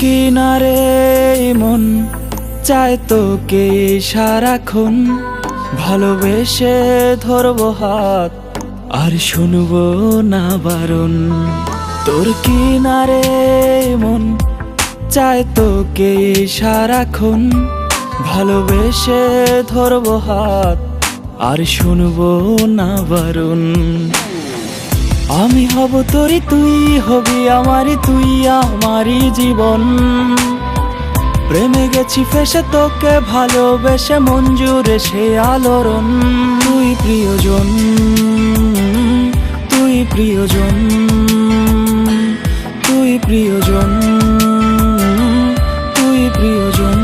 কিনারে মন চায় তোকে সারাক্ষণ, ভালোবেসে ধরবো হাত আর শুনবো না বারণ। তোর কিনারে মন চায় তোকে সারাক্ষণ, ভালোবেসে ধরবো হাত আর শুনবো না বারণ। আমি হব তোরই, তুই হবি আমারই, তুই আমারই জীবন। প্রেমে গেছি ফেসে তোকে ভালোবেসে, মন জুড়ে সে আলোড়ন। তুই প্রিয়জন, তুই প্রিয়জন, তুই প্রিয়জন, তুই প্রিয়জন।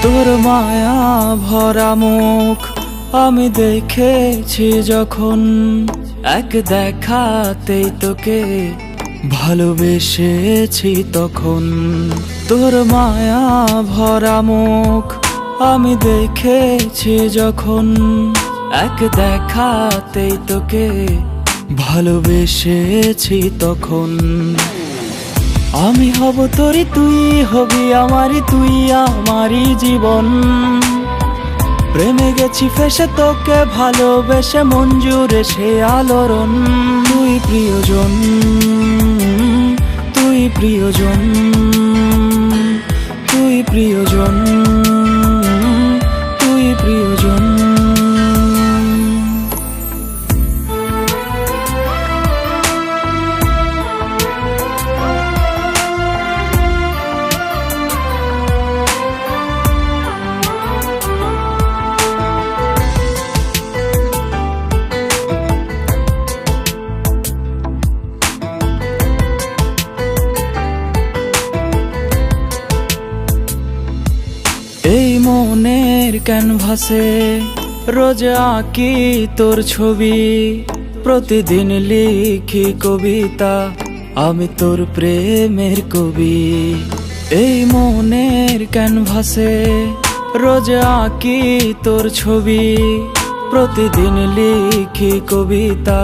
তোর মায়া ভরা মুখ আমি দেখেছি যখন, এক দেখাতেই তোকে ভালোবেসেছি তখন। তোর মায়া ভরা মুখ আমি দেখেছি যখন, এক দেখাতেই তোকে ভালোবেসেছি তখন। আমি হব তোরই, তুই হবি আমারই, তুই আমারই জীবন। প্রেমে গেছি ফেসে তোকে ভালোবেসে, মন জুড়ে সে আলোড়ন। তুই প্রিয়জন, তুই প্রিয়জন, তুই প্রিয়জন, তুই প্রিয়জন। এই মনের ক্যানভাসে রোজ আঁকি তোর ছবি, প্রতিদিন লিখি কবিতা আমি তোর প্রেমের কবি। এই মনের ক্যানভাসে রোজ আঁকি তোর ছবি, প্রতিদিন লিখি কবিতা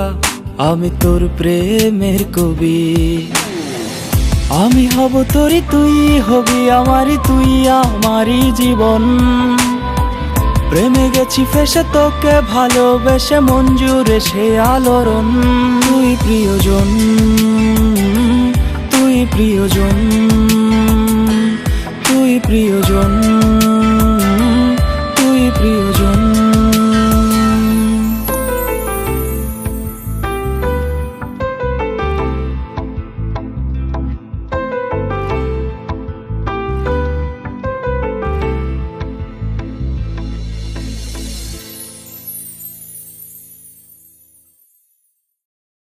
আমি তোর প্রেমের কবি। আমি হব তোরই, তুই হবি আমারই, তুই আমারই জীবন। প্রেমে গেছি ফেসে তোকে ভালোবেসে, মন জুড়ে সে আলোড়ন। তুই প্রিয়জন, তুই প্রিয়জন, তুই প্রিয়জন, তুই প্রিয়জন।